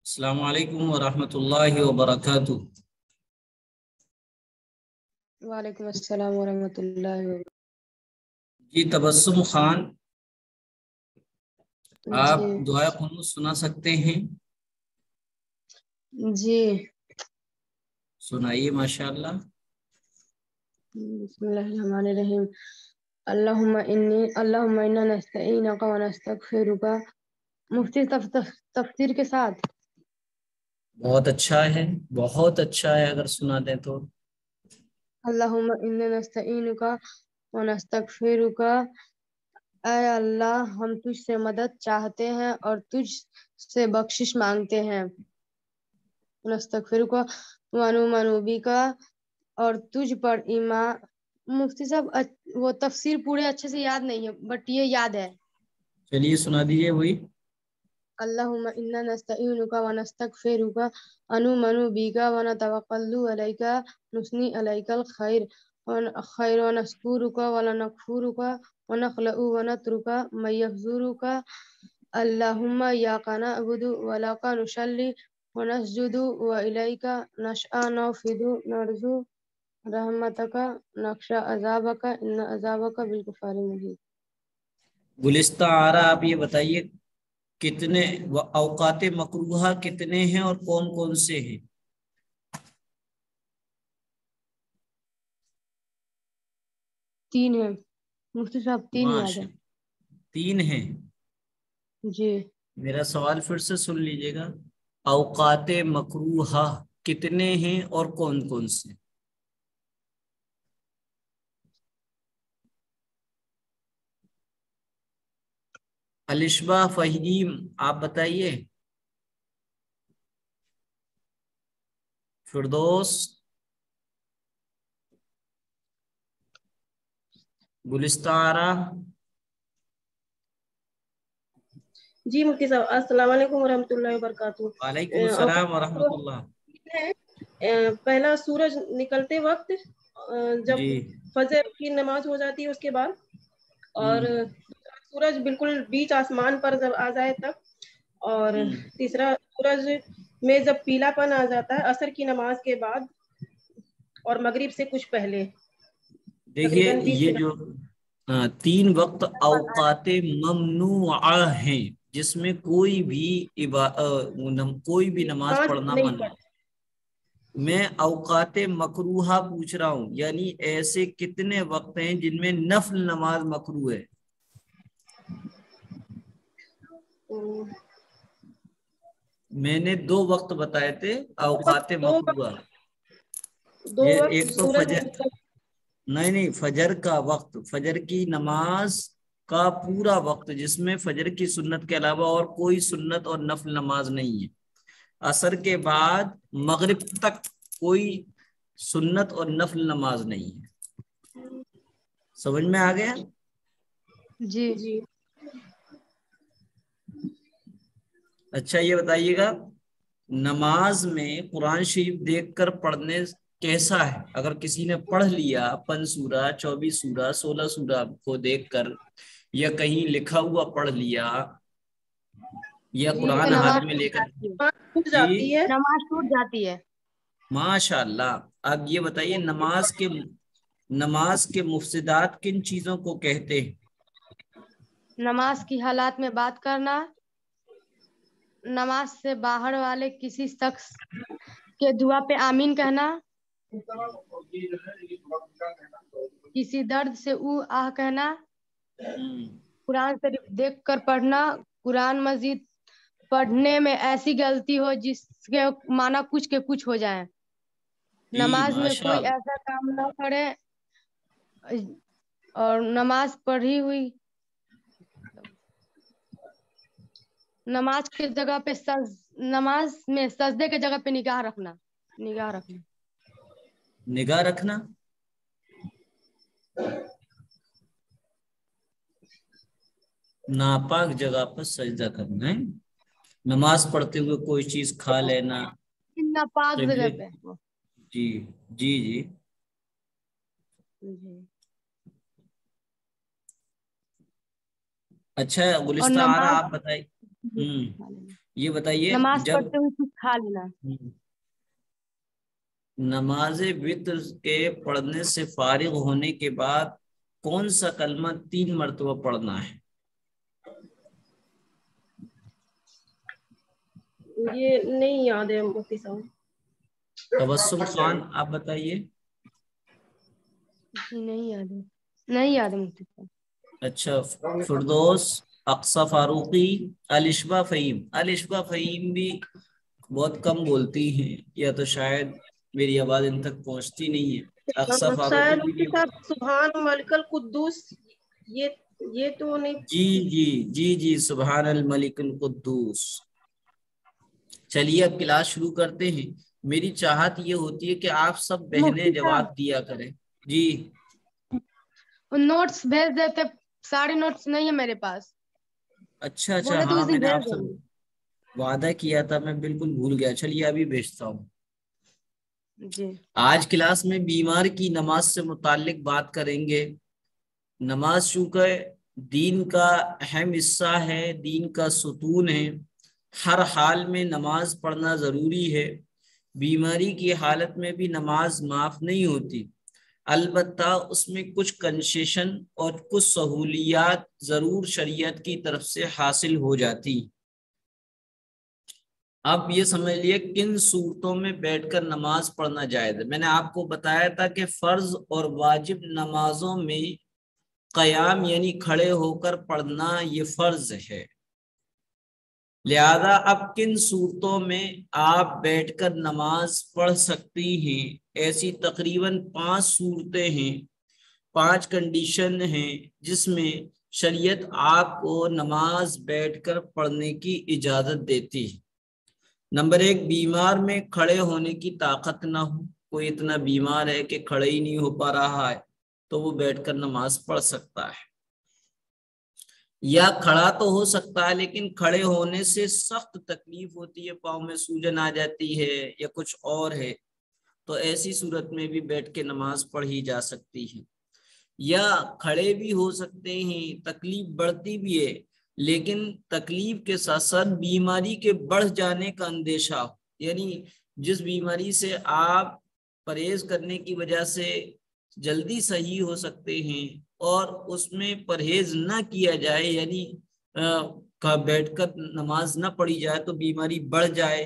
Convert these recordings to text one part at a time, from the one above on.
السلام علیکم ورحمۃ اللہ وبرکاتہ۔ وعلیکم السلام ورحمۃ اللہ وبرکاتہ۔ جی تبسم خان، آپ جی دعائے قنوت سنا سکتے ہیں؟ جی سنائیے ماشاءاللہ۔ بسم اللہ الرحمن الرحیم۔ اللہم انا نستعینک و نستغفرک۔ مفتی تفسیر کے ساتھ۔ بہت اچھا ہے، بہت اچھا ہے، اگر سنا دیں تو۔ اللہم انا نستعینک و نستغفرک۔ اے اللہ، ہم تجھ سے مدد چاہتے ہیں اور تجھ سے بخشش مانگتے ہیں۔ نستغفرک و نؤمن بک، اور تجھ پر ایمان۔ مفتی صاحب وہ تفسیر پورے اچھے سے یاد نہیں ہے، بٹ یہ یاد ہے۔ چلیے سنا دیجیے وہی۔ اللہم انا نستعینک و نستغفرک ونؤمن بک ونتوکل علیک نثنی علیک الخیر ونشکرک ونکفرک ونخلع ونترک من یکفرک۔ اللہم ایاک نعبد ولک نصلی ونسجد والیک نسعی نعبد نرجو رحمتک نخشی عذابک ان عذابک بالکفار محیط۔ گلستہ آ رہا، آپ یہ بتائیے کتنے اوقات مکروہہ کتنے ہیں اور کون کون سے ہیں؟ تین ہے مفتی صاحب، تین یاد ہے۔ تین ہیں؟ جی میرا سوال پھر سے سن لیجیے گا، اوقات مکروہہ کتنے ہیں اور کون کون سے؟ الشبہ فہیم، آپ بتائیے۔ فردوس، گلستہ آرا۔ جی مفتی صاحب، السلام علیکم ورحمۃ اللہ وبرکاتہ۔ وعلیکم السلام ورحمۃ اللہ۔ پہلا سورج نکلتے وقت، جب جی فجر کی نماز ہو جاتی ہے اس کے بعد، اور سورج بالکل بیچ آسمان پر جب آ جائے تب، اور تیسرا سورج میں جب پیلا پن آ جاتا ہے عصر کی نماز کے بعد اور مغرب سے کچھ پہلے۔ دیکھیے یہ جو تین وقت اوقات ممنوعہ ہیں جس میں کوئی بھی نماز پڑھنا نہیں منع ہے۔ میں اوقات مکروہہ پوچھ رہا ہوں، یعنی ایسے کتنے وقت ہیں جن میں نفل نماز مکروہ ہے؟ میں نے دو وقت بتائے تھے اوقات مکروہہ۔ یہ ایک تو فجر، نہیں فجر کا وقت، فجر کی نماز کا پورا وقت جس میں فجر کی سنت کے علاوہ اور کوئی سنت اور نفل نماز نہیں ہے۔ عصر کے بعد مغرب تک کوئی سنت اور نفل نماز نہیں ہے۔ سمجھ میں آ گیا؟ جی جی اچھا یہ بتائیے گا، نماز میں قرآن شریف دیکھ کر پڑھنے کیسا ہے؟ اگر کسی نے پڑھ لیا 5 سورہ 24 سورہ 16 سورہ کو دیکھ کر، یا کہیں لکھا ہوا پڑھ لیا، یا قرآن ہاتھ میں لے کر، ٹوٹ جی جاتی ہے۔ نماز ٹوٹ جاتی ہے۔ ماشاء اللہ۔ اب یہ بتائیے نماز کے مفسدات کن چیزوں کو کہتے ہیں؟ نماز کی حالات میں بات کرنا، نماز سے باہر والے کسی شخص کے دعا پہ آمین کہنا، کسی درد سے او آہ کہنا، قرآن شریف دیکھ کر پڑھنا، قرآن مجید پڑھنے میں ایسی غلطی ہو جس کے معنی کچھ کے کچھ ہو جائے، جی نماز میں ماشاء کوئی اللہ۔ ایسا کام نہ کرے، اور نماز پڑھی ہوئی نماز کے جگہ پہ نماز میں سجدے کے جگہ پہ نگاہ رکھنا۔ نگاہ رکھنا ناپاک جگہ پر سجدہ کرنا ہے۔ نماز پڑھتے ہوئے کوئی چیز کھا لینا، ناپاک جگہ پہ۔ جی جی جی اچھا اور گلستہ آ رہا، نماز آپ بتائیے۔ یہ بتائیے نماز جب پڑھتے ہوئے کچھ کھا لینا. نماز وتر کے پڑھنے سے فارغ ہونے کے بعد کون سا کلمہ 3 مرتبہ پڑھنا ہے؟ یہ نہیں یاد ہے مفتی صاحب. تبسم خان آپ بتائیے. نہیں یاد ہے مفتی صاحب. اچھا فردوس، اقصی فاروقی، الشبہ فہیم بھی بہت کم بولتی ہیں یا تو شاید میری آواز ان تک پہنچتی نہیں ہے. اقصی فاروقی شاید مفتی صاحب سبحان ملک القدوس، یہ تو نہیں. جی سبحان الملک القدوس. چلیے اب کلاس شروع کرتے ہیں. میری چاہت یہ ہوتی ہے کہ آپ سب بہنیں جواب دیا کریں. جی نوٹس بھیج دیتے، سارے نوٹس نہیں ہے میرے پاس. اچھا بولے تو ہاں اس میں دن نے بھیج آپ سے دیں گے. وعدہ کیا تھا، میں بالکل بھول گیا. چلیے ابھی بھیجتا ہوں. جی آج کلاس میں بیمار کی نماز سے متعلق بات کریں گے. نماز چونکہ دین کا اہم حصہ ہے، دین کا ستون ہے، ہر حال میں نماز پڑھنا ضروری ہے. بیماری کی حالت میں بھی نماز معاف نہیں ہوتی، البتہ اس میں کچھ کنسیشن اور کچھ سہولیات ضرور شریعت کی طرف سے حاصل ہو جاتی. اب یہ سمجھ لیے کن صورتوں میں بیٹھ کر نماز پڑھنا جائز ہے. میں نے آپ کو بتایا تھا کہ فرض اور واجب نمازوں میں قیام یعنی کھڑے ہو کر پڑھنا یہ فرض ہے. لہذا اب کن صورتوں میں آپ بیٹھ کر نماز پڑھ سکتی ہیں؟ ایسی تقریباً 5 صورتیں ہیں، 5 کنڈیشن ہیں جس میں شریعت آپ کو نماز بیٹھ کر پڑھنے کی اجازت دیتی ہے. نمبر 1، بیمار میں کھڑے ہونے کی طاقت نہ ہو. کوئی اتنا بیمار ہے کہ کھڑے ہی نہیں ہو پا رہا ہے تو وہ بیٹھ کر نماز پڑھ سکتا ہے. یا کھڑا تو ہو سکتا ہے لیکن کھڑے ہونے سے سخت تکلیف ہوتی ہے، پاؤں میں سوجن آ جاتی ہے یا کچھ اور ہے، تو ایسی صورت میں بھی بیٹھ کے نماز پڑھی جا سکتی ہے. یا کھڑے بھی ہو سکتے ہیں، تکلیف بڑھتی بھی ہے لیکن تکلیف کے ساتھ ساتھ بیماری کے بڑھ جانے کا اندیشہ ہو، یعنی جس بیماری سے آپ پرہیز کرنے کی وجہ سے جلدی صحیح ہو سکتے ہیں اور اس میں پرہیز نہ کیا جائے، یعنی بیٹھ کر نماز نہ پڑھی جائے تو بیماری بڑھ جائے،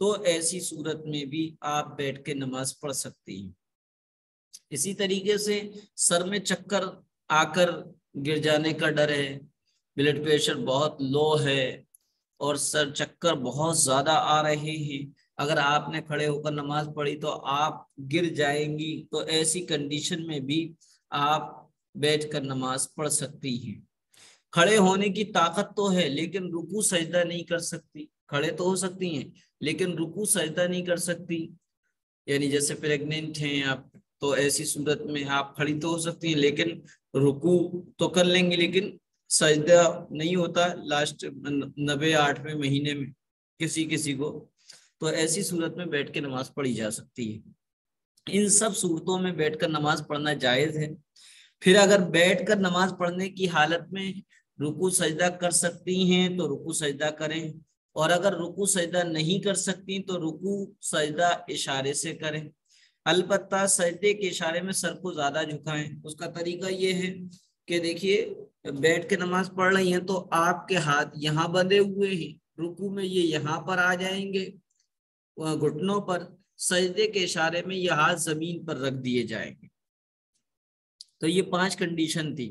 تو ایسی صورت میں بھی آپ بیٹھ کے نماز پڑھ سکتی ہیں. اسی طریقے سے سر میں چکر آ کر گر جانے کا ڈر ہے، بلڈ پریشر بہت لو ہے اور سر چکر بہت زیادہ آ رہے ہیں، اگر آپ نے کھڑے ہو کر نماز پڑھی تو آپ گر جائیں گی، تو ایسی کنڈیشن میں بھی آپ بیٹھ کر نماز پڑھ سکتی ہیں. کھڑے ہونے کی طاقت تو ہے لیکن رکوع سجدہ نہیں کر سکتی. کھڑے تو ہو سکتی ہیں لیکن رکوع سجدہ نہیں کر سکتی، یعنی جیسے پریگننٹ ہیں آپ تو ایسی صورت میں آپ کھڑی تو ہو سکتی ہیں لیکن رکوع تو کر لیں گے لیکن سجدہ نہیں ہوتا لاسٹ 98ویں مہینے میں کسی کو، تو ایسی صورت میں بیٹھ کے نماز پڑھی جا سکتی ہے. ان سب صورتوں میں بیٹھ کر نماز پڑھنا جائز ہے. پھر اگر بیٹھ کر نماز پڑھنے کی حالت میں رکوع سجدہ کر سکتی ہیں تو رکوع سجدہ کریں، اور اگر رکوع سجدہ نہیں کر سکتی تو رکوع سجدہ اشارے سے کریں. البتہ سجدے کے اشارے میں سر کو زیادہ جھکائیں. اس کا طریقہ یہ ہے کہ دیکھیے بیٹھ کے نماز پڑھ رہی ہیں تو آپ کے ہاتھ یہاں بندھے ہوئے ہیں، رکوع میں یہ یہاں پر آ جائیں گے گھٹنوں پر، سجدے کے اشارے میں یہ ہاتھ زمین پر رکھ دیے جائیں گے. تو یہ 5 کنڈیشن تھی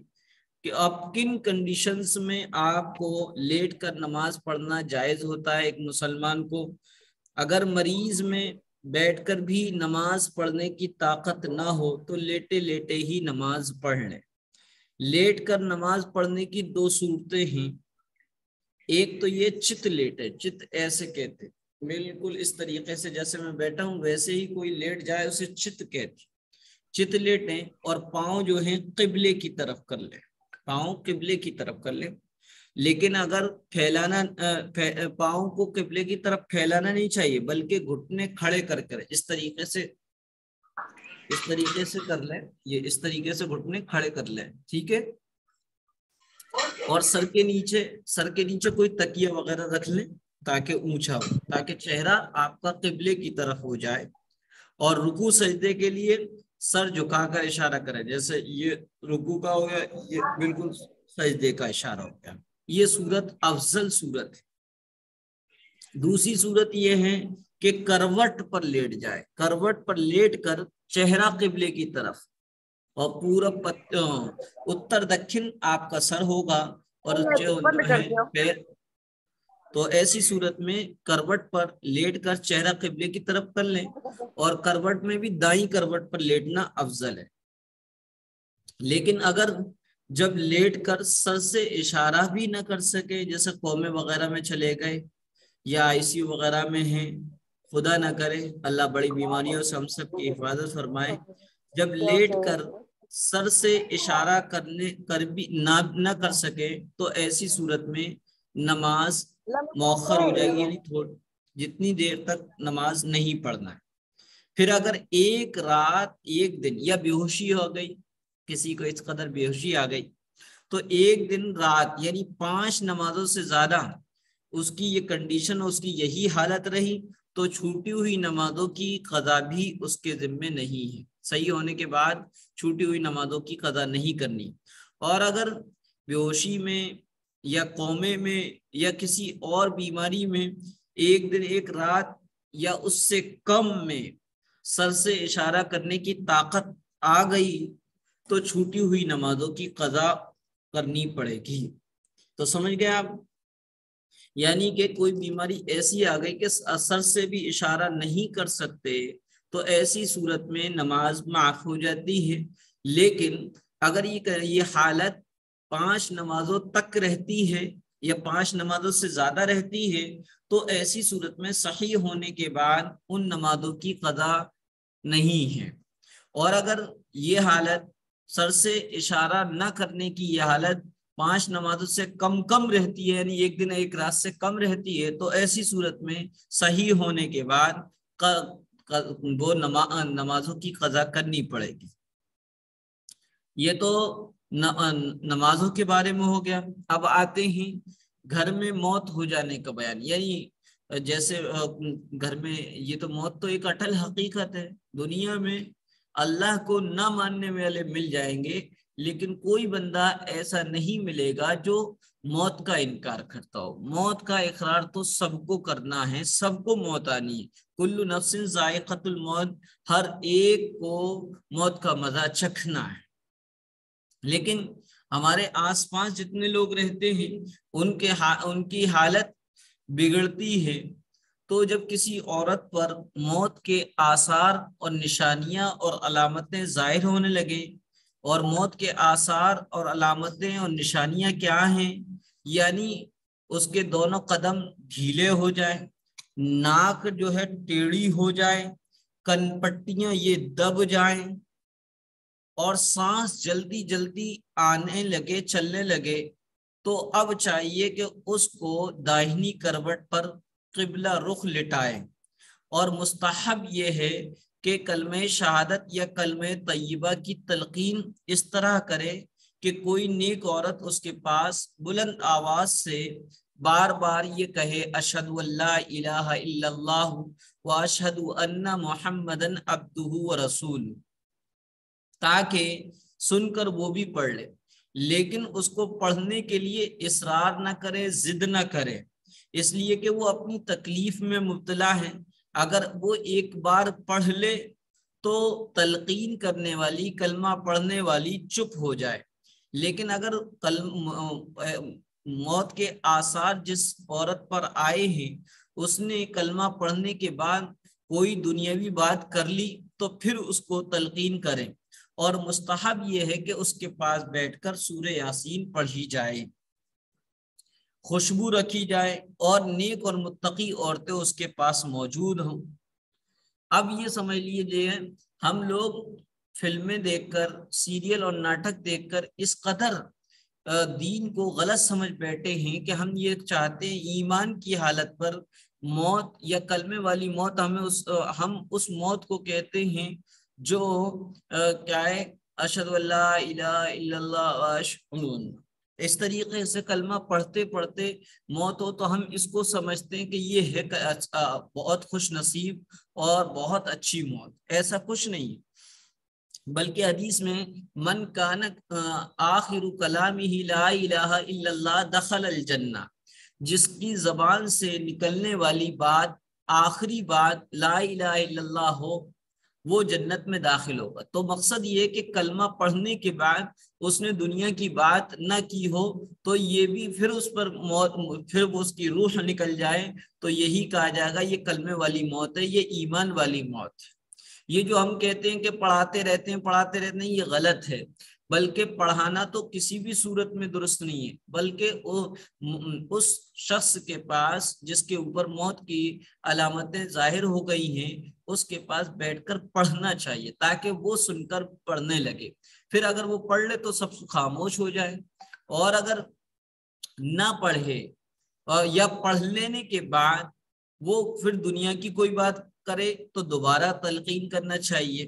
کہ اب کن کنڈیشنز میں آپ کو لیٹ کر نماز پڑھنا جائز ہوتا ہے ایک مسلمان کو. اگر مریض میں بیٹھ کر بھی نماز پڑھنے کی طاقت نہ ہو تو لیٹے لیٹے ہی نماز پڑھ لیں. لیٹ کر نماز پڑھنے کی 2 صورتیں ہیں. ایک تو یہ چت لیٹ ہے، چت ایسے کہتے بالکل اس طریقے سے جیسے میں بیٹھا ہوں ویسے ہی کوئی لیٹ جائے اسے چت کہتے. چت لیٹیں اور پاؤں جو ہیں قبلے کی طرف کر لیں، پاؤں قبلے کی طرف کر لیں، لیکن اگر پھیلانا پاؤں کو قبلے کی طرف پھیلانا نہیں چاہیے بلکہ گھٹنے کھڑے کر کر اس طریقے سے کر لیں، یہ اس طریقے سے گھٹنے کھڑے کر لیں، ٹھیک ہے. اور سر کے نیچے کوئی تکیہ وغیرہ رکھ لیں تاکہ اونچا ہو، تاکہ چہرہ آپ کا قبلے کی طرف ہو جائے. اور رکوع سجدے کے لیے سر جھکا کر اشارہ کریں، جیسے یہ رکوع کا ہو گیا، یہ بالکل سجدے کا اشارہ ہو گیا. یہ صورت افضل صورت ہے. دوسری صورت یہ ہے کہ کروٹ پر لیٹ جائے، کروٹ پر لیٹ کر چہرہ قبلے کی طرف اور پورا اتر دکھن آپ کا سر ہوگا اور جو ہے پیر. تو ایسی صورت میں کروٹ پر لیٹ کر چہرہ قبلے کی طرف کر لیں، اور کروٹ میں بھی دائیں کروٹ پر لیٹنا افضل ہے. لیکن اگر جب لیٹ کر سر سے اشارہ بھی نہ کر سکے، جیسے قومے وغیرہ میں چلے گئے یا ICU وغیرہ میں ہیں، خدا نہ کرے، اللہ بڑی بیماریوں سے ہم سب کی حفاظت فرمائے، جب لیٹ کر سر سے اشارہ کر بھی نہ کر سکے تو ایسی صورت میں نماز مؤخر ہو جائے گی، یعنی جتنی دیر تک نماز نہیں پڑھنا ہے. پھر اگر ایک رات ایک دن یا بیہوشی ہو گئی، کسی کو اس قدر بیہوشی آ گئی، تو ایک دن رات یعنی 5 نمازوں سے زیادہ اس کی یہ کنڈیشن، اس کی یہی حالت رہی، تو چھوٹی ہوئی نمازوں کی قضا بھی اس کے ذمے نہیں ہے. صحیح ہونے کے بعد چھوٹی ہوئی نمازوں کی قضا نہیں کرنی. اور اگر بیہوشی میں یا قومے میں یا کسی اور بیماری میں ایک دن ایک رات یا اس سے کم میں سر سے اشارہ کرنے کی طاقت آ گئی تو چھوٹی ہوئی نمازوں کی قضا کرنی پڑے گی. تو سمجھ گئے آپ؟ یعنی کہ کوئی بیماری ایسی آ گئی کہ سر سے بھی اشارہ نہیں کر سکتے، تو ایسی صورت میں نماز معاف ہو جاتی ہے. لیکن اگر یہ حالت 5 نمازوں تک رہتی ہے یا 5 نمازوں سے زیادہ رہتی ہے، تو ایسی صورت میں صحیح ہونے کے بعد ان نمازوں کی قضا نہیں ہے. اور اگر یہ حالت سر سے اشارہ نہ کرنے کی یہ حالت 5 نمازوں سے کم رہتی ہے، یعنی ایک دن ایک رات سے کم رہتی ہے، تو ایسی صورت میں صحیح ہونے کے بعد وہ نمازوں کی قضا کرنی پڑے گی. یہ تو نمازوں کے بارے میں ہو گیا. اب آتے ہیں گھر میں موت ہو جانے کا بیان. یعنی جیسے گھر میں، یہ تو موت تو ایک اٹل حقیقت ہے. دنیا میں اللہ کو نہ ماننے والے مل جائیں گے، لیکن کوئی بندہ ایسا نہیں ملے گا جو موت کا انکار کرتا ہو. موت کا اقرار تو سب کو کرنا ہے، سب کو موت آنی ہے. کل نفس ذائقۃ الموت، ہر ایک کو موت کا مزہ چکھنا ہے. لیکن ہمارے آس پاس جتنے لوگ رہتے ہیں ان کی حالت بگڑتی ہے. تو جب کسی عورت پر موت کے آثار اور نشانیاں اور علامتیں ظاہر ہونے لگے، اور موت کے آثار اور علامتیں اور نشانیاں کیا ہیں؟ یعنی اس کے دونوں قدم ڈھیلے ہو جائیں، ناک جو ہے ٹیڑھی ہو جائے، کن پٹیاں یہ دب جائیں، اور سانس جلدی آنے لگے، چلنے لگے، تو اب چاہیے کہ اس کو داہنی کروٹ پر قبلہ رخ لٹائے. اور مستحب یہ ہے کہ کلمہ شہادت یا کلمہ طیبہ کی تلقین اس طرح کرے کہ کوئی نیک عورت اس کے پاس بلند آواز سے بار بار یہ کہے، اشہد ان لا الہ الا اللہ واشہد ان محمدن عبدہ ورسولہ، تاکہ سن کر وہ بھی پڑھ لے. لیکن اس کو پڑھنے کے لیے اصرار نہ کرے، ضد نہ کرے، اس لیے کہ وہ اپنی تکلیف میں مبتلا ہے. اگر وہ ایک بار پڑھ لے تو تلقین کرنے والی، کلمہ پڑھنے والی چپ ہو جائے. لیکن اگر موت کے آثار جس عورت پر آئے ہیں اس نے کلمہ پڑھنے کے بعد کوئی دنیاوی بات کر لی تو پھر اس کو تلقین کریں. اور مستحب یہ ہے کہ اس کے پاس بیٹھ کر سورہ یاسین پڑھی جائے، خوشبو رکھی جائے، اور نیک اور متقی عورتیں اس کے پاس موجود ہوں. اب یہ سمجھ لیجیے، ہم لوگ فلمیں دیکھ کر، سیریل اور ناٹک دیکھ کر اس قدر دین کو غلط سمجھ بیٹھے ہیں کہ ہم یہ چاہتے ہیں ایمان کی حالت پر موت یا کلمے والی موت، ہم اس موت کو کہتے ہیں جو کیا ہے، اشہد ان لا الہ الا اللہ اس طریقے سے کلمہ پڑھتے پڑھتے موت ہو تو ہم اس کو سمجھتے ہیں کہ یہ ہے بہت خوش نصیب اور بہت اچھی موت. ایسا کچھ نہیں، بلکہ حدیث میں من کان آخر کلامہ لا الہ الا اللہ دخل الجنہ، جس کی زبان سے نکلنے والی بات آخری بات لا الہ الا اللہ ہو وہ جنت میں داخل ہوگا. تو مقصد یہ کہ کلمہ پڑھنے کے بعد اس نے دنیا کی بات نہ کی ہو تو یہ بھی پھر اس پر موت، پھر وہ اس کی روح نکل جائے تو یہی کہا جائے گا یہ کلمے والی موت ہے، یہ ایمان والی موت ہے. یہ جو ہم کہتے ہیں کہ پڑھاتے رہتے ہیں یہ غلط ہے، بلکہ پڑھانا تو کسی بھی صورت میں درست نہیں ہے، بلکہ اس شخص کے پاس جس کے اوپر موت کی علامتیں ظاہر ہو گئی ہیں اس کے پاس بیٹھ کر پڑھنا چاہیے تاکہ وہ سن کر پڑھنے لگے. پھر اگر وہ پڑھ لے تو سب خاموش ہو جائے، اور اگر نہ پڑھے یا پڑھ لینے کے بعد وہ پھر دنیا کی کوئی بات کرے تو دوبارہ تلقین کرنا چاہیے.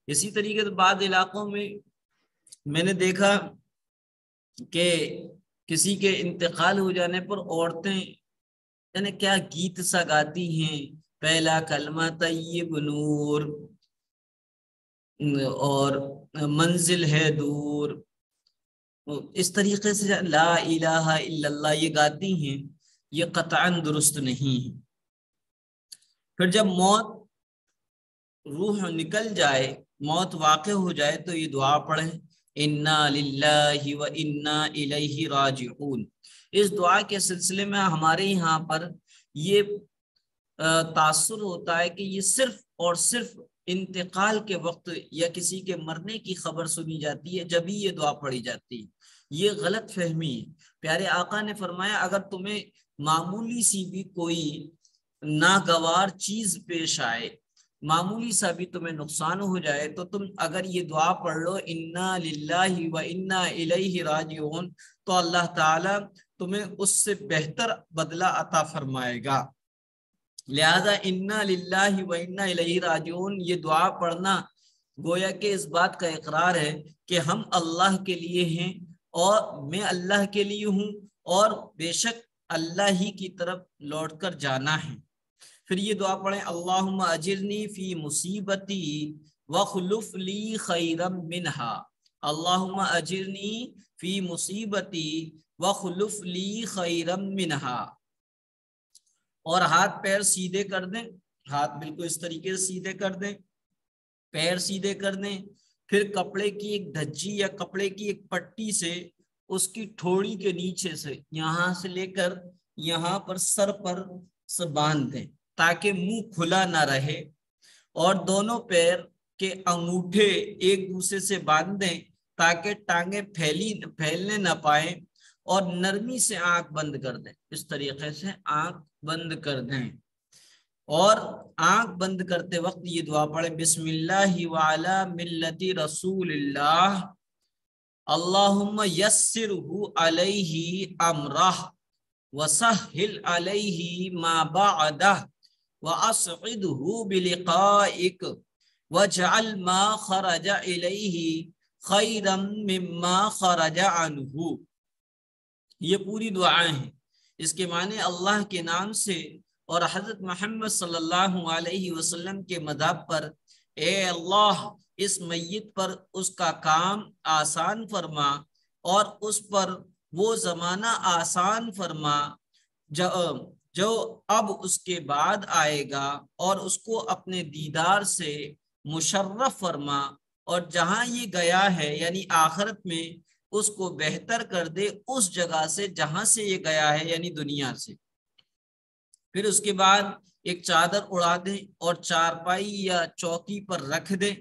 اسی طریقے سے بعض علاقوں میں نے دیکھا کہ کسی کے انتقال ہو جانے پر عورتیں یعنی کیا گیت سا گاتی ہیں، پہلا کلمہ طیب نور اور منزل ہے دور، اس طریقے سے لا الہ الا اللہ یہ گاتی ہیں، یہ قطعاً درست نہیں ہے. پھر جب موت روح نکل جائے، موت واقع ہو جائے تو یہ دعا پڑھیں انا للہ و انا الیہ راجعون. اس دعا کے سلسلے میں ہمارے یہاں پر یہ تاثر ہوتا ہے کہ یہ صرف اور صرف انتقال کے وقت یا کسی کے مرنے کی خبر سنی جاتی ہے جب ہی یہ دعا پڑھی جاتی ہے. یہ غلط فہمی ہے. پیارے آقا نے فرمایا اگر تمہیں معمولی سی بھی کوئی ناگوار چیز پیش آئے، معمولی سا بھی تمہیں نقصان ہو جائے تو تم اگر یہ دعا پڑھ لو انا للہ و انا الیہ راجعون تو اللہ تعالی تمہیں اس سے بہتر بدلہ عطا فرمائے گا. لہذا انا للہ و انا الیہ راجعون یہ دعا پڑھنا گویا کہ اس بات کا اقرار ہے کہ ہم اللہ کے لیے ہیں اور میں اللہ کے لیے ہوں اور بے شک اللہ ہی کی طرف لوٹ کر جانا ہے. پھر یہ دعا پڑھیں اللہم اجرنی فی مصیبتی وخلف لی خیرا منہا، اللہم اجرنی فی مصیبتی وخلف لی خیرا منہا. اور ہاتھ پیر سیدھے کر دیں، ہاتھ بالکل اس طریقے سے سیدھے کر دیں، پیر سیدھے کر دیں. پھر کپڑے کی ایک دھجی یا کپڑے کی ایک پٹی سے اس کی ٹھوڑی کے نیچے سے یہاں سے لے کر یہاں پر سر پر سے باندھ دیں تاکہ منہ کھلا نہ رہے، اور دونوں پیر کے انگوٹھے ایک دوسرے سے باندھ دیں تاکہ ٹانگیں پھیلنے نہ پائیں، اور نرمی سے آنکھ بند کر دیں. اس طریقے سے آنکھ بند کر دیں، اور آنکھ بند کرتے وقت یہ دعا پڑھیں بسم اللہ وعلی ملت رسول اللہ اللہم یسرہ علیہ امرہ وسہل علیہ ما بعدہ واسعدہ بلقائک واجعل ما خرج الیہ خیرا مما خرج عنہ. یہ پوری دعائیں ہیں، اس کے معنی اللہ کے نام سے اور حضرت محمد صلی اللہ علیہ وسلم کے مذہب پر اے اللہ اس میت پر اس کا کام آسان فرما اور اس پر وہ زمانہ آسان فرما جو اب اس کے بعد آئے گا، اور اس کو اپنے دیدار سے مشرف فرما، اور جہاں یہ گیا ہے یعنی آخرت میں اس کو بہتر کر دے اس جگہ سے جہاں سے یہ گیا ہے یعنی دنیا سے. پھر اس کے بعد ایک چادر اڑا دیں اور چارپائی یا چوکی پر رکھ دیں،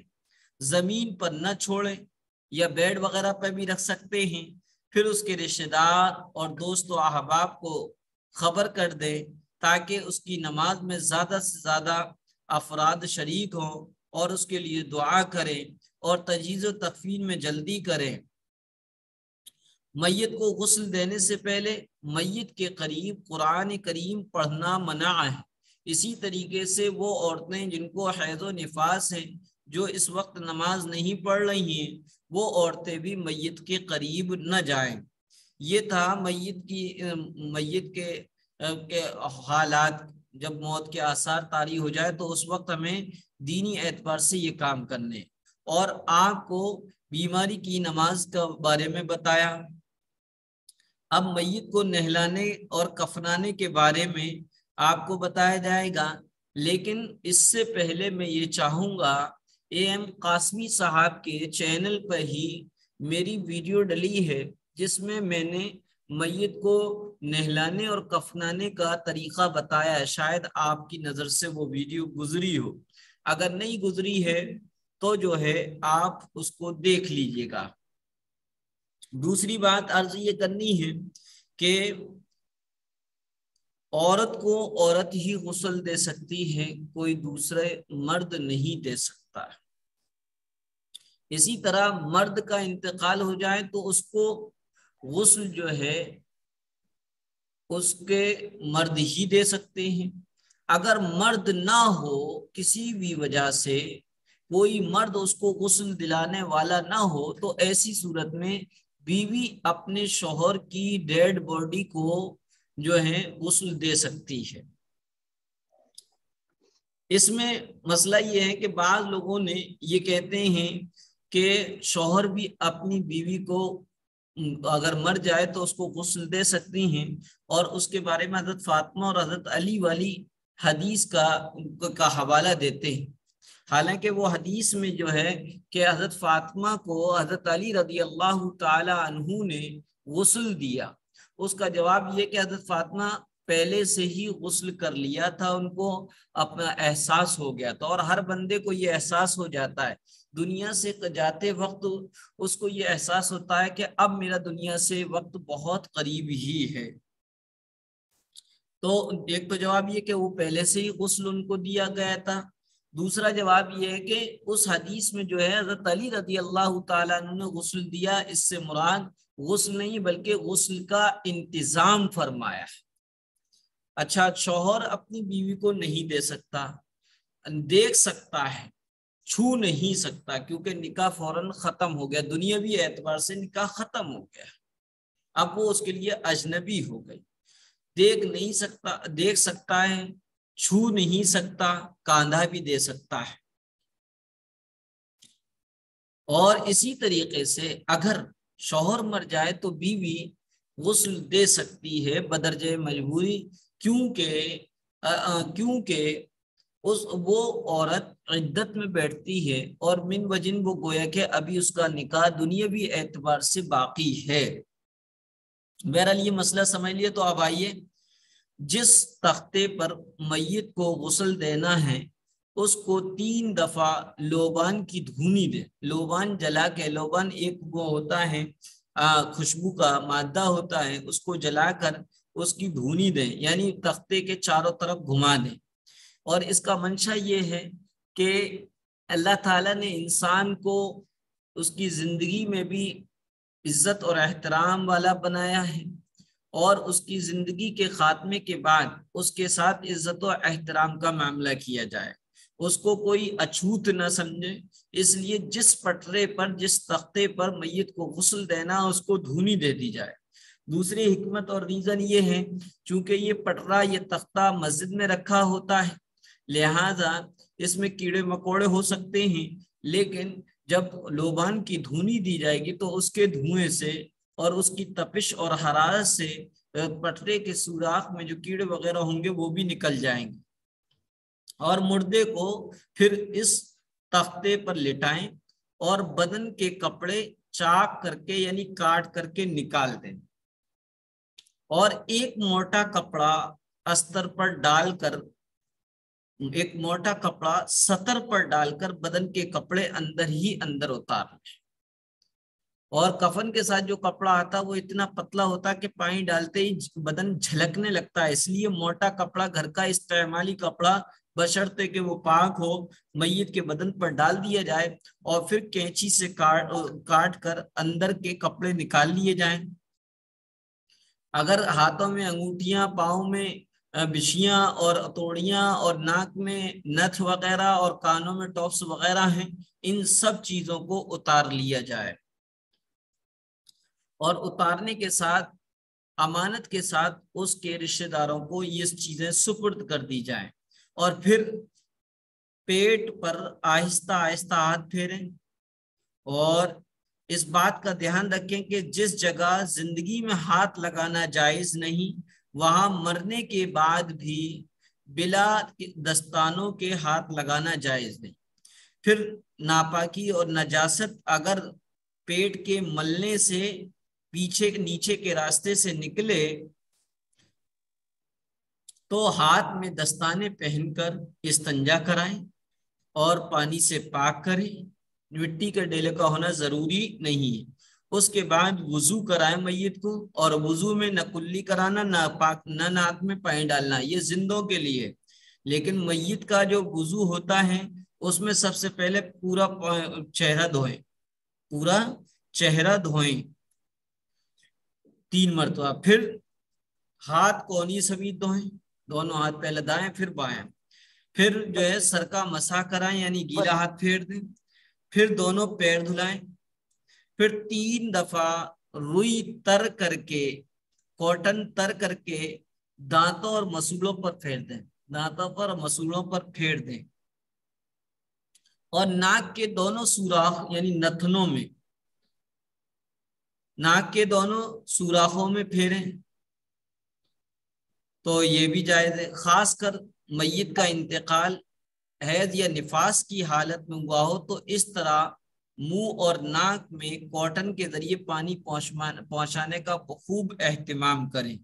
زمین پر نہ چھوڑیں، یا بیڈ وغیرہ پہ بھی رکھ سکتے ہیں. پھر اس کے رشتہ دار اور دوست و احباب کو خبر کر دیں تاکہ اس کی نماز میں زیادہ سے زیادہ افراد شریک ہوں اور اس کے لیے دعا کریں اور تجہیز و تکفین میں جلدی کریں. میت کو غسل دینے سے پہلے میت کے قریب قرآن کریم پڑھنا منع ہے. اسی طریقے سے وہ عورتیں جن کو حیض و نفاس ہیں جو اس وقت نماز نہیں پڑھ رہی ہیں وہ عورتیں بھی میت کے قریب نہ جائیں۔ یہ تھا میت کے حالات، جب موت کے آثار طاری ہو جائے تو اس وقت ہمیں دینی اعتبار سے یہ کام کرنے۔ اور آپ کو بیماری کی نماز کے بارے میں بتایا۔ اب میت کو نہلانے اور کفنانے کے بارے میں آپ کو بتایا جائے گا، لیکن اس سے پہلے میں یہ چاہوں گا ایم قاسمی صاحب کے چینل پر ہی میری ویڈیو ڈلی ہے جس میں نے میت کو نہلانے اور کفنانے کا طریقہ بتایا ہے۔ شاید آپ کی نظر سے وہ ویڈیو گزری ہو، اگر نہیں گزری ہے تو جو ہے آپ اس کو دیکھ لیجئے گا۔ دوسری بات عرض یہ کرنی ہے کہ عورت کو عورت ہی غسل دے سکتی ہے، کوئی دوسرے مرد نہیں دے سکتا۔ اسی طرح مرد کا انتقال ہو جائے تو اس کو غسل جو ہے اس کے مرد ہی دے سکتے ہیں۔ اگر مرد نہ ہو، کسی بھی وجہ سے کوئی مرد اس کو غسل دلانے والا نہ ہو، تو ایسی صورت میں بیوی اپنے شوہر کی ڈیڈ باڈی کو جو ہے غسل دے سکتی ہے۔ اس میں مسئلہ یہ ہے کہ بعض لوگوں نے یہ کہتے ہیں کہ شوہر بھی اپنی بیوی کو اگر مر جائے تو اس کو غسل دے سکتی ہیں، اور اس کے بارے میں حضرت فاطمہ اور حضرت علی والی حدیث کا حوالہ دیتے ہیں۔ حالانکہ وہ حدیث میں جو ہے کہ حضرت فاطمہ کو حضرت علی رضی اللہ تعالی عنہ نے غسل دیا، اس کا جواب یہ کہ حضرت فاطمہ پہلے سے ہی غسل کر لیا تھا، ان کو اپنا احساس ہو گیا تھا، اور ہر بندے کو یہ احساس ہو جاتا ہے دنیا سے جاتے وقت، اس کو یہ احساس ہوتا ہے کہ اب میرا دنیا سے وقت بہت قریب ہی ہے۔ تو ایک تو جواب یہ کہ وہ پہلے سے ہی غسل ان کو دیا گیا تھا۔ دوسرا جواب یہ ہے کہ اس حدیث میں جو ہے حضرت علی رضی اللہ تعالیٰ عنہ نے غسل دیا، اس سے مراد غسل نہیں بلکہ غسل کا انتظام فرمایا ہے۔ اچھا، شوہر اپنی بیوی کو نہیں دے سکتا، دیکھ سکتا ہے، چھو نہیں سکتا، کیونکہ نکاح فوراً ختم ہو گیا، دنیاوی اعتبار سے نکاح ختم ہو گیا، اب وہ اس کے لیے اجنبی ہو گئی۔ دیکھ نہیں سکتا، دیکھ سکتا ہے، چھو نہیں سکتا، کاندھا بھی دے سکتا ہے۔ اور اسی طریقے سے اگر شوہر مر جائے تو بیوی غسل دے سکتی ہے بدرجہ مجبوری، کیونکہ وہ عورت عدت میں بیٹھتی ہے، اور من وجن وہ گویا کہ ابھی اس کا نکاح دنیاوی اعتبار سے باقی ہے۔ بہرحال یہ مسئلہ سمجھ لیے۔ تو اب آئیے، جس تختے پر میت کو غسل دینا ہے اس کو 3 دفعہ لوبان کی دھونی دے، لوبان جلا کے، لوبان ایک وہ ہوتا ہے خوشبو کا مادہ ہوتا ہے، اس کو جلا کر اس کی دھونی دیں، یعنی تختے کے چاروں طرف گھما دیں۔ اور اس کا منشا یہ ہے کہ اللہ تعالیٰ نے انسان کو اس کی زندگی میں بھی عزت اور احترام والا بنایا ہے، اور اس کی زندگی کے خاتمے کے بعد اس کے ساتھ عزت و احترام کا معاملہ کیا جائے، اس کو کوئی اچھوت نہ سمجھے۔ اس لیے جس پٹرے پر، جس تختے پر میت کو غسل دینا اس کو دھونی دے دی جائے۔ دوسری حکمت اور ریزن یہ ہے، چونکہ یہ پٹرا، یہ تختہ مسجد میں رکھا ہوتا ہے، لہذا اس میں کیڑے مکوڑے ہو سکتے ہیں، لیکن جب لوبان کی دھونی دی جائے گی تو اس کے دھوئیں سے اور اس کی تپش اور حرارت سے پٹرے کے سوراخ میں جو کیڑے وغیرہ ہوں گے وہ بھی نکل جائیں گے، اور مردے کو پھر اس تختے پر لٹائیں اور بدن کے کپڑے چاک کر کے یعنی کاٹ کر کے نکال دیں، اور ایک موٹا کپڑا استر پر ڈال کر، ایک موٹا کپڑا سطر پر ڈال کر بدن کے کپڑے اندر ہی اندر اتار لیں۔ اور کفن کے ساتھ جو کپڑا آتا وہ اتنا پتلا ہوتا کہ پانی ڈالتے ہی بدن جھلکنے لگتا ہے، اس لیے موٹا کپڑا، گھر کا استعمالی کپڑا، بشرطے کہ وہ پاک ہو، میت کے بدن پر ڈال دیا جائے، اور پھر کینچی سے کاٹ کر اندر کے کپڑے نکال لیے جائیں۔ اگر ہاتھوں میں انگوٹھیاں، پاؤں میں بچیاں اور اتوڑیاں اور ناک میں نتھ وغیرہ اور کانوں میں ٹاپس وغیرہ ہیں، ان سب چیزوں کو اتار لیا جائے، اور اتارنے کے ساتھ امانت کے ساتھ اس کے رشتہ داروں کو یہ چیزیں سپرد کر دی جائیں، اور پھر پیٹ پر آہستہ آہستہ ہاتھ پھیریں، اور اس بات کا دھیان رکھیں کہ جس جگہ زندگی میں ہاتھ لگانا جائز نہیں، وہاں مرنے کے بعد بھی بلا دستانوں کے ہاتھ لگانا جائز نہیں۔ پھر ناپاکی اور نجاست اگر پیٹ کے ملنے سے پیچھے نیچے کے راستے سے نکلے تو ہاتھ میں دستانے پہن کر استنجا کرائیں اور پانی سے پاک کریں، مٹی کے ڈیلے کا ہونا ضروری نہیں ہے۔ اس کے بعد وضو کرائیں میت کو، اور وضو میں نہ کلی کرانا، نہ پاک، نہ ناک میں پانی ڈالنا، یہ زندوں کے لیے۔ لیکن میت کا جو وضو ہوتا ہے اس میں سب سے پہلے پورا چہرہ دھوئیں، پورا چہرہ دھوئیں 3 مرتبہ، پھر ہاتھ کونی سمیت دھوئیں، دونوں ہاتھ پہلے دائیں پھر بائیں، پھر جو ہے سر کا مسح کرائیں یعنی گیلا ہاتھ پھیر دیں، پھر دونوں پیر دھلائیں، پھر 3 دفعہ روئی تر کر کے، کاٹن تر کر کے دانتوں اور مسولوں پر پھیر دیں، دانتوں پر اور مسولوں پر پھیر دیں، اور ناک کے دونوں سوراخ یعنی نتنوں میں، ناک کے دونوں سوراخوں میں پھیریں، تو یہ بھی جائز ہے۔ خاص کر میت کا انتقال حیض یا نفاس کی حالت میں ہوا ہو تو اس طرح منہ اور ناک میں کاٹن کے ذریعے پانی پہنچانے کا خوب اہتمام کریں،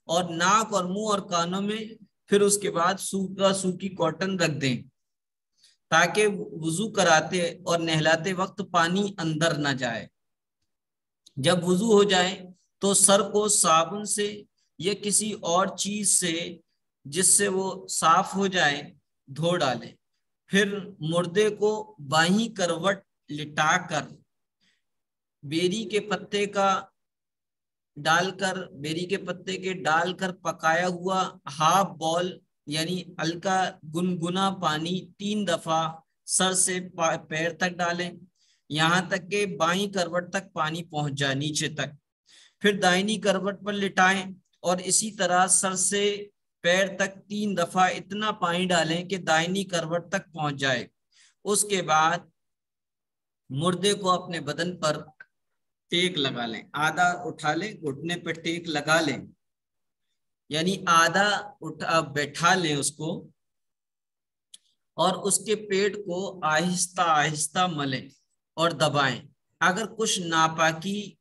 اور ناک اور منہ اور کانوں میں پھر اس کے بعد سوکھی کاٹن رکھ دیں تاکہ وضو کراتے اور نہلاتے وقت پانی اندر نہ جائے۔ جب وضو ہو جائے تو سر کو صابن سے یا کسی اور چیز سے جس سے وہ صاف ہو جائے دھو ڈالیں، پھر مردے کو بائیں کروٹ لٹا کر بیری کے پتے کے ڈال کر پکایا ہوا ہاف بال یعنی ہلکا گنگنا پانی 3 دفعہ سر سے پیر تک ڈالیں، یہاں تک کہ بائیں کروٹ تک پانی پہنچ جائے نیچے تک، پھر دائنی کروٹ پر لٹائیں اور اسی طرح سر سے پیر تک 3 دفعہ اتنا پانی ڈالیں کہ دائنی کروٹ تک پہنچ جائے۔ اس کے بعد مردے کو اپنے بدن پر ٹیک لگا لیں، آدھا اٹھا لیں، گھٹنے پہ ٹیک لگا لیں، یعنی آدھا بیٹھا لیں اس کو، اور اس کے پیٹ کو آہستہ آہستہ ملیں اور دبائیں۔ اگر کچھ ناپاکی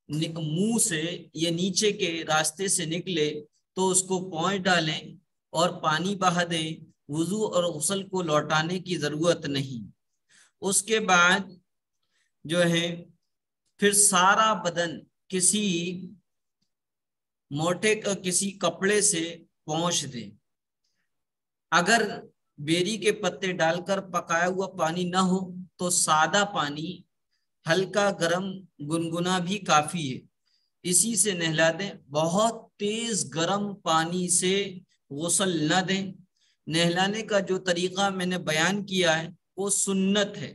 منہ سے یا نیچے کے راستے سے نکلے تو اس کو پوچھ ڈالیں اور پانی بہا دیں، وضو اور غسل کو لوٹانے کی ضرورت نہیں۔ اس کے بعد جو ہے پھر سارا بدن کسی موٹے کسی کپڑے سے پوچھ دیں۔ اگر بیری کے پتے ڈال کر پکایا ہوا پانی نہ ہو تو سادہ پانی ہلکا گرم گنگنا بھی کافی ہے، اسی سے نہلا دیں۔ بہت تیز گرم پانی سے غسل نہ دیں۔ نہلانے کا جو طریقہ میں نے بیان کیا ہے وہ سنت ہے۔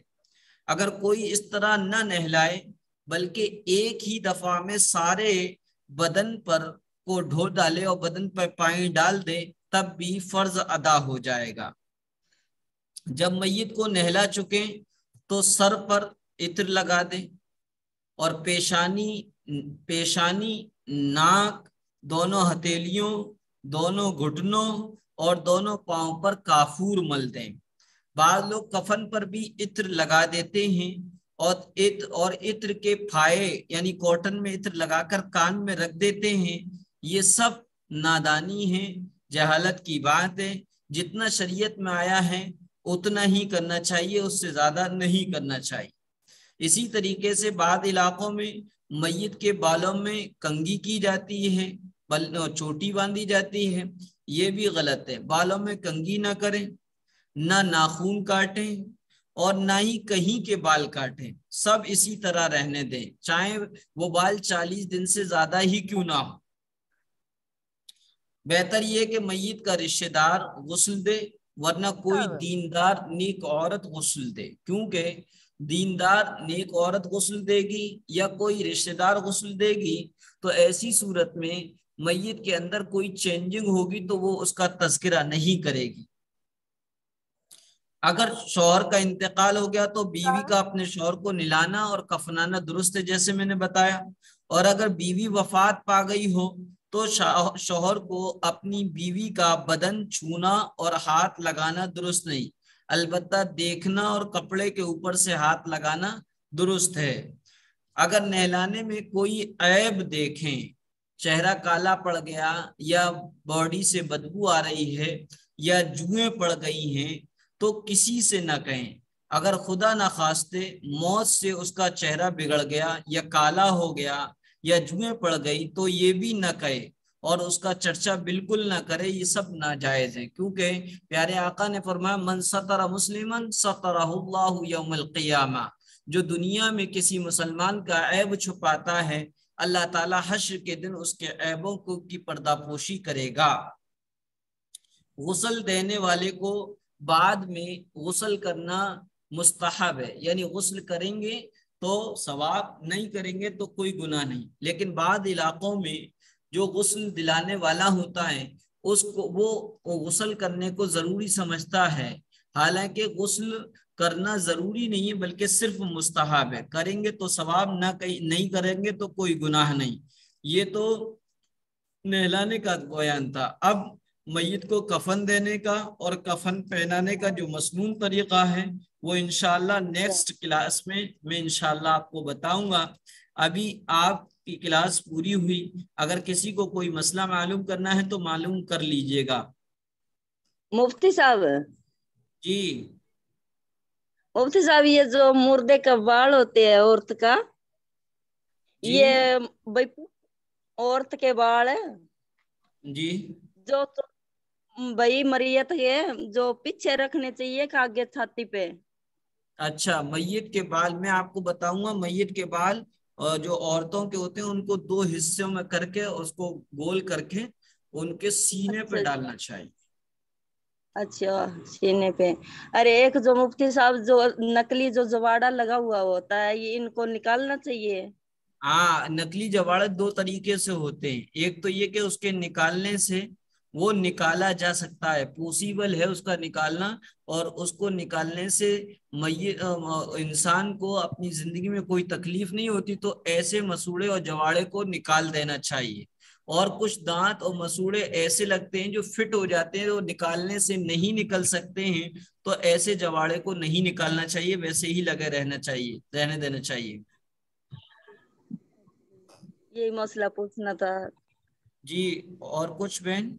اگر کوئی اس طرح نہ نہلائے بلکہ ایک ہی دفعہ میں سارے بدن پر کو ڈھو ڈالے اور بدن پر پانی ڈال دے تب بھی فرض ادا ہو جائے گا۔ جب میت کو نہلا چکے تو سر پر عطر لگا دیں اور پیشانی، ناک، دونوں ہتھیلیوں، دونوں گھٹنوں اور دونوں پاؤں پر کافور مل دیں۔ بعض لوگ کفن پر بھی عطر لگا دیتے ہیں اور عطر کے پھائے یعنی کاٹن میں عطر لگا کر کان میں رکھ دیتے ہیں۔ یہ سب نادانی ہے، جہالت کی بات ہے۔ جتنا شریعت میں آیا ہے اتنا ہی کرنا چاہیے، اس سے زیادہ نہیں کرنا چاہیے۔ اسی طریقے سے بعض علاقوں میں میت کے بالوں میں کنگھی کی جاتی ہے، چوٹی باندھی جاتی ہے، یہ بھی غلط ہے۔ بالوں میں کنگھی نہ کریں، نہ ناخون کاٹیں اور نہ ہی کہیں کے بال کاٹیں، سب اسی طرح رہنے دیں، چاہے وہ بال 40 دن سے زیادہ ہی کیوں نہ ہو۔ بہتر یہ کہ میت کا رشتہ دار غسل دے، ورنہ کوئی دیندار نیک عورت غسل دے، کیونکہ دیندار نیک عورت غسل دے گی یا کوئی رشتہ دار غسل دے گی تو ایسی صورت میں میت کے اندر کوئی چینجنگ ہوگی تو وہ اس کا تذکرہ نہیں کرے گی۔ اگر شوہر کا انتقال ہو گیا تو بیوی کا اپنے شوہر کو نلانا اور کفنانا درست ہے، جیسے میں نے بتایا، اور اگر بیوی وفات پا گئی ہو تو شوہر کو اپنی بیوی کا بدن چھونا اور ہاتھ لگانا درست نہیں، البتہ دیکھنا اور کپڑے کے اوپر سے ہاتھ لگانا درست ہے۔ اگر نہلانے میں کوئی عیب دیکھیں، چہرہ کالا پڑ گیا یا باڈی سے بدبو آ رہی ہے یا جوئیں پڑ گئی ہیں تو کسی سے نہ کہیں۔ اگر خدا نخواستے موت سے اس کا چہرہ بگڑ گیا یا کالا ہو گیا یا جوئیں پڑ گئی تو یہ بھی نہ کہے اور اس کا چرچا بالکل نہ کرے، یہ سب ناجائز ہیں، کیونکہ پیارے آقا نے فرمایا من ستر مسلمن سترہ اللہ یوم القیامہ، جو دنیا میں کسی مسلمان کا عیب چھپاتا ہے اللہ تعالیٰ حشر کے دن اس کے عیبوں کو کی پردہ پوشی کرے گا۔ غسل دینے والے کو بعد میں غسل کرنا مستحب ہے، یعنی غسل کریں گے تو ثواب، نہیں کریں گے تو کوئی گناہ نہیں، لیکن بعض علاقوں میں جو غسل دلانے والا ہوتا ہے اس کو وہ غسل کرنے کو ضروری سمجھتا ہے، حالانکہ غسل کرنا ضروری نہیں ہے بلکہ صرف مستحب ہے، کریں گے تو ثواب، نہیں کریں گے تو کوئی گناہ نہیں۔ یہ تو نہلانے کا بیان تھا۔ اب میت کو کفن دینے کا اور کفن پہنانے کا جو مسنون طریقہ ہے وہ انشاءاللہ نیکسٹ کلاس میں انشاءاللہ آپ کو بتاؤں گا۔ ابھی آپ کی کلاس پوری ہوئی، اگر کسی کو کوئی مسئلہ معلوم کرنا ہے تو معلوم کر لیجئے گا۔ مفتی صاحب جی مفتی صاحب، یہ جو مردے کا بال ہوتے ہیں عورت کا، جی یہ بھائی عورت کے بال جی جو بھائی مریت ہے جو پیچھے رکھنے چاہیے کہ آگے چھاتی پہ؟ اچھا، میت کے بال میں آپ کو بتاؤں گا۔ میت کے بال جو عورتوں کے ہوتے ہیں ان کو دو حصوں میں کر کے اس کو گول کر کے ان کے سینے پہ ڈالنا چاہیے۔ اچھا، سینے پہ۔ ارے ایک جو مفتی صاحب جو نکلی جو جواڑا لگا ہوا ہوتا ہے، یہ ان کو نکالنا چاہیے؟ ہاں، نکلی جواڑے دو طریقے سے ہوتے ہیں، ایک تو یہ کہ اس کے نکالنے سے وہ نکالا جا سکتا ہے، پوسیبل ہے اس کا نکالنا، اور اس کو نکالنے سے انسان کو اپنی زندگی میں کوئی تکلیف نہیں ہوتی، تو ایسے مسوڑے اور جواڑے کو نکال دینا چاہیے۔ اور کچھ دانت اور مسوڑے ایسے لگتے ہیں جو فٹ ہو جاتے ہیں، وہ نکالنے سے نہیں نکل سکتے ہیں، تو ایسے جواڑے کو نہیں نکالنا چاہیے، ویسے ہی لگے رہنے دینا چاہیے۔ یہی مسئلہ پوچھنا تھا۔ جی، اور کچھ بہن؟